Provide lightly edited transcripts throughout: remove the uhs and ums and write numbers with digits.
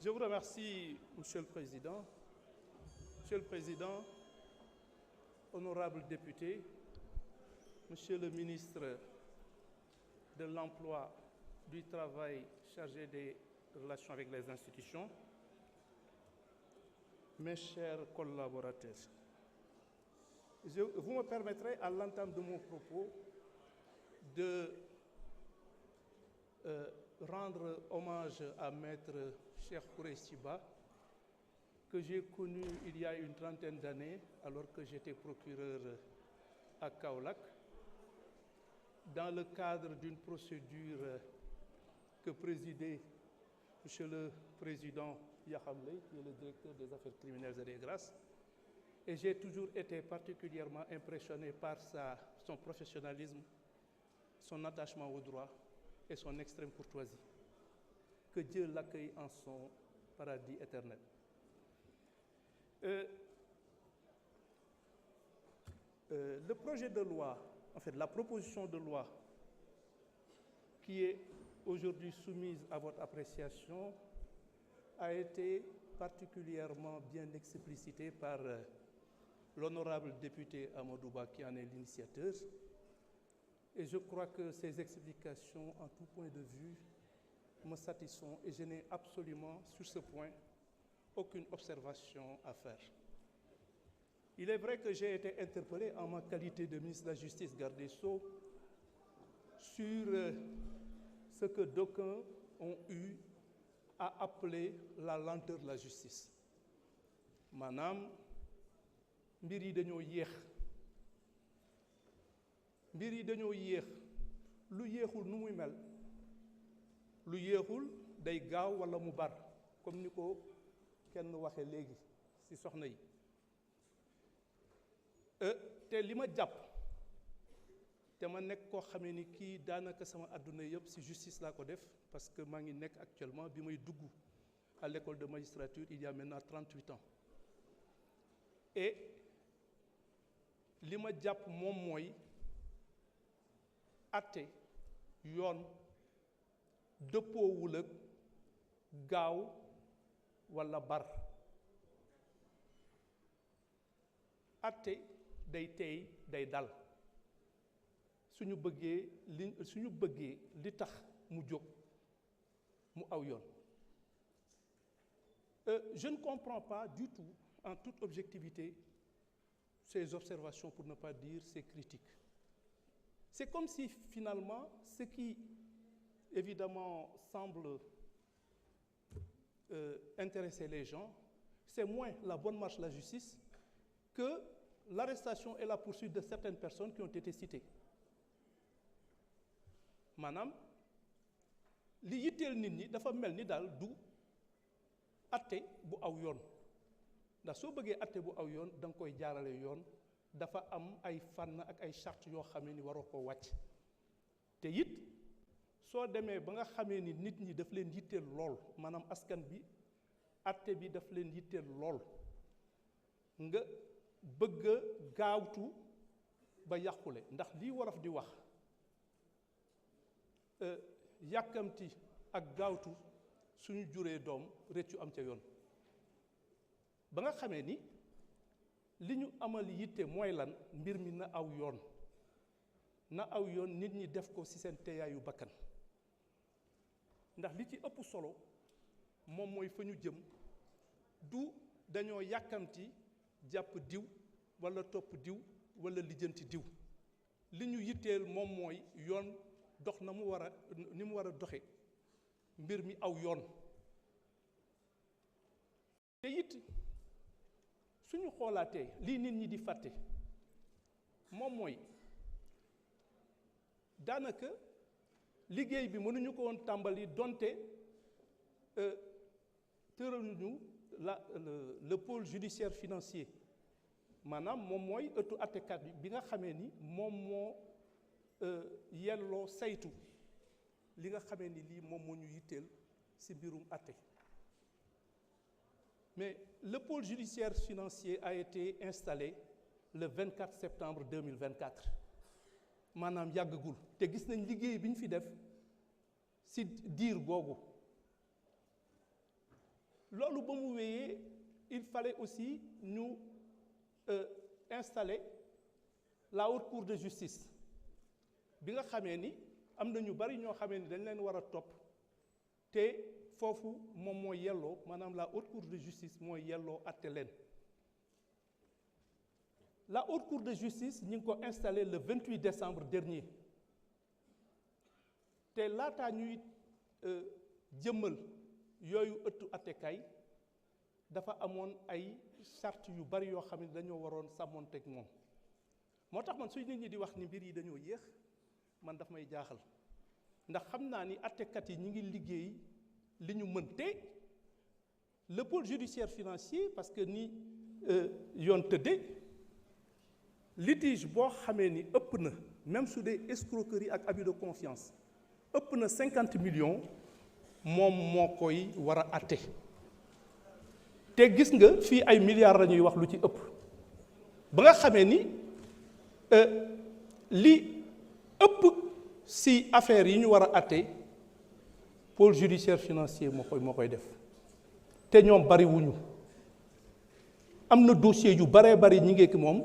Je vous remercie, Monsieur le Président. Monsieur le Président, honorables députés, Monsieur le ministre de l'Emploi, du Travail chargé des relations avec les institutions, mes chers collaborateurs, vous me permettrez à l'entame de mon propos de rendre hommage à Maître Cheikh Khoureyssi Ba, que j'ai connu il y a une trentaine d'années, alors que j'étais procureur à Kaolack, dans le cadre d'une procédure que présidait Monsieur le Président Yaham Leye, qui est le directeur des affaires criminelles et des grâces. Et j'ai toujours été particulièrement impressionné par son professionnalisme, son attachement au droit et son extrême courtoisie. Que Dieu l'accueille en son paradis éternel. Le projet de loi, en fait, la proposition de loi qui est aujourd'hui soumise à votre appréciation a été particulièrement bien explicitée par l'honorable député Amadou Ba, qui en est l'initiateur. Et je crois que ces explications, en tout point de vue, me satisfont et je n'ai absolument, sur ce point, aucune observation à faire. Il est vrai que j'ai été interpellé en ma qualité de ministre de la Justice, garde des Sceaux, sur ce que d'aucuns ont eu à appeler la lenteur de la justice. Maanaam mbir yi dañoo yéex lu yéexul nu muy mel lu yéexul day gaaw walla mu bar comme ni ko kenn waxe léegi ci soxna yi te li ma jàpp te ma nekk koo xamee ni kii daanaka sama àdduna yëpp ci justice laa ko def parce que maa ngi nekk actuellement bi may dugg à l'école de magistrature il y a maintenant 38 ans et li ma jàpp moom mooy atte yoon dëppoowul ak gaaw walla bar atte day teey day dal suñu bëggee li tax mu jóg mu aw yoon je ne comprends pas du tout en toute objectivité ces observations, pour ne pas dire ces critiques. C'est comme si finalement ce qui évidemment semble intéresser les gens, c'est moins la bonne marche de la justice que l'arrestation et la poursuite de certaines personnes qui ont été citées. Maanaam li yitteel nit ñi dafa mel ni daal du atte bu aw yoon ndax soo bëggee atte bu aw yoon da nga koy jaarale yoon dafa am ay fànn ak ay charte yoo xamee ni waroo ko wàcc te it soo demee ba nga xamee ni nit ñi daf leen yitteel lool maanaam askan bi atte bi daf leen yitteel lool nga bëgg a gaawtu ba yàqule ndax lii wolof di wax yàkkamti ak gaawtu suñu juree doom réccu am ca yoon ba nga xamee ni li ñu amal yitte mooy lan mbir mi na aw yoon nit ñi def ko ci seen teeyaayu bakkan ndax li ci ëpp solo moom mooy fa ñu jëm du dañoo yàkkamti jàpp diw walla topp diw walla lijjanti diw li ñu yitteel moom mooy yoon dox na mu war a ni mu war a doxe mbir mi aw yoon te it suñu xoolaatee lii nit ñi di fàtte moom mooy daanaka liggéey bi mënuñu ko woon tàmbali donte tëraluñu le pôle judiciaire financier maanaam moom mooy ëttu àttekat bi nga xamee ni moom moo yelloo saytu li nga xamee ni lii moom moo ñu yitteel ci mbirum àtte mais le pôle judiciaire financier a été installé le 24 septembre 2024 maanaam yàggagul te gis nañ liggéey bi ñu fi def ci diir googu loolu ba mu wéyee il fallait aussi ñu installer la haute cour de justice bi nga xamee ni am na ñu bari ñoo xamee ni dañ leen war a topp te foofu moom mooy yelloo maanaam la haute cour de justice mooy yelloo atte leen. La haute cour de justice ñu ngi ko installé le 28 décembre dernier te laataa ñuy jëmmal yooyu ëttu attekaay dafa amoon ay charte yu bari yoo xam ne dañoo waroon sàmmoonteeg moom moo tax man suy nit ñi di wax ni mbir yi dañoo yéex man daf may jaaxal ndax xam naa ni attekat yi ñi ngi liggéey li ñu mën te le pôle judiciaire financier parce que ni yoon tëddee litige boo xamee ni ëpp na même su dee escroquerie ak abus de confiance ëpp na 50 millions moom moo koy war a atte te gis nga fii ay milliards la ñuy wax lu ci ëpp ba nga xamee ni li ëpp si affaires yi ñu war a atte pôle judiciaire financier moo koy def te ñoom bari wuñu am na dossier yu baree bari ñi ngeeki moom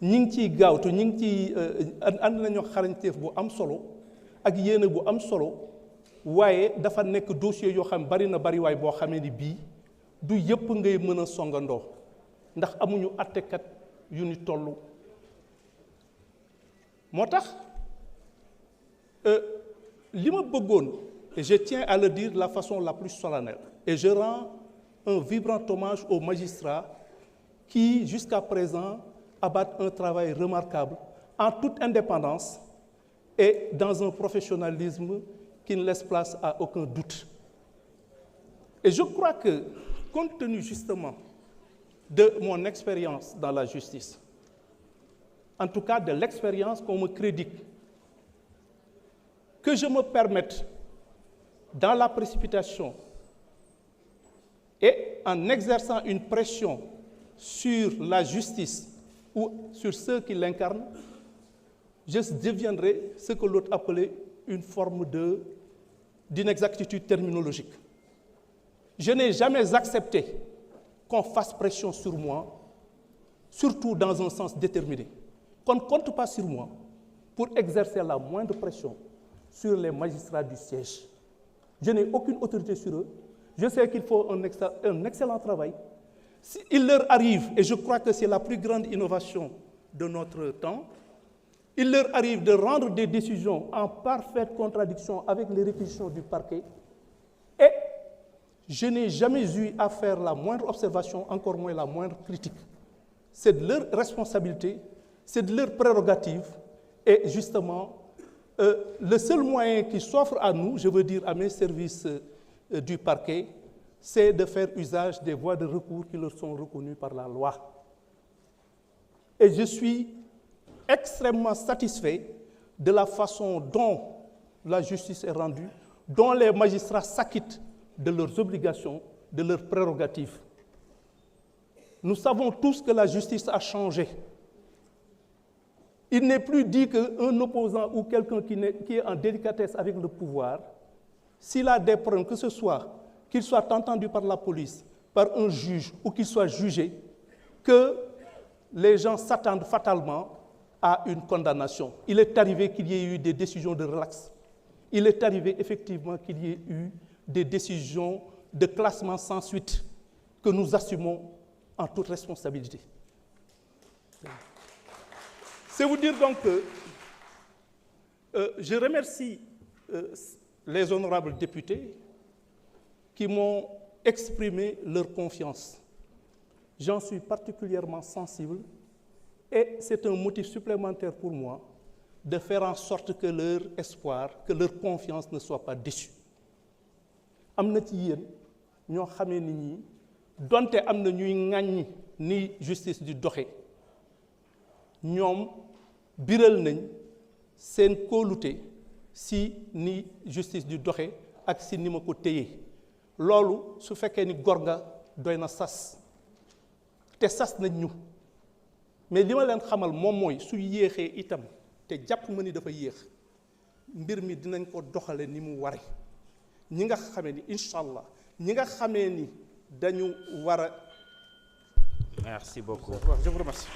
ñi ngi ciy gaawtu ñi ngi ciy ànd nañoo xarañteef bu am solo ak yéene bu am solo waaye dafa nekk dossier yoo xam bari na bari waay boo xamee ni bii du yëpp ngay mën a songandoo ndax amuñu attekat yu ni toll moo tax li ma bëggoon et je tiens à le dire de la façon la plus solennelle et je rends un vibrant hommage aux magistrats qui jusqu'à présent abattent un travail remarquable en toute indépendance et dans un professionnalisme qui ne laisse place à aucun doute. Et je crois que, compte tenu justement de mon expérience dans la justice, en tout cas de l'expérience qu'on me crédite, que je me permette, dans la précipitation et en exerçant une pression sur la justice ou sur ceux qui l'incarnent, je deviendrai ce que l'autre appelait une forme d'inexactitude terminologique. Je n'ai jamais accepté qu'on fasse pression sur moi, surtout dans un sens déterminé. Qu'on ne compte pas sur moi pour exercer la moindre pression sur les magistrats du siège. Je n'ai aucune autorité sur eux. Je sais qu'il faut un excellent travail. Il leur arrive, et je crois que c'est la plus grande innovation de notre temps, il leur arrive de rendre des décisions en parfaite contradiction avec les réquisitions du parquet. Et je n'ai jamais eu à faire la moindre observation, encore moins la moindre critique. C'est de leur responsabilité, c'est de leur prérogative. Et justement, le seul moyen qui s'offre à nous, je veux dire à mes services du parquet, c'est de faire usage des voies de recours qui leur sont reconnues par la loi. Et je suis extrêmement satisfait de la façon dont la justice est rendue, dont les magistrats s'acquittent de leurs obligations, de leurs prérogatives. Nous savons tous que la justice a changé. Il n'est plus dit qu'un opposant ou quelqu'un qui est en délicatesse avec le pouvoir, s'il a des problèmes, que ce soit qu'il soit entendu par la police, par un juge ou qu'il soit jugé, que les gens s'attendent fatalement à une condamnation. Il est arrivé qu'il y ait eu des décisions de relax. Il est arrivé effectivement qu'il y ait eu des décisions de classement sans suite que nous assumons en toute responsabilité. C'est vous dire donc que je remercie les honorables députés qui m'ont exprimé leur confiance. J'en suis particulièrement sensible et c'est un motif supplémentaire pour moi de faire en sorte que leur espoir, que leur confiance ne soit pas déçue. Am na ci yéen ñoo xamee ni ñi donte am na ñuy ŋàññi ni justice di doxe ñoom biral nañ seen kóolute si ni justice di doxe ak si ni ma ko téye loolu su fekkee ni gor nga doy na sas te sas nañ ñu mais li ma leen xamal moom mooy su yéexee itam te jàpp ma ni dafa yéex mbir mi dinañ ko doxale ni mu ware ñi nga xamee ni incha allah ñi nga xamee ni dañu war a. Merci beaucoup. Je vous remercie.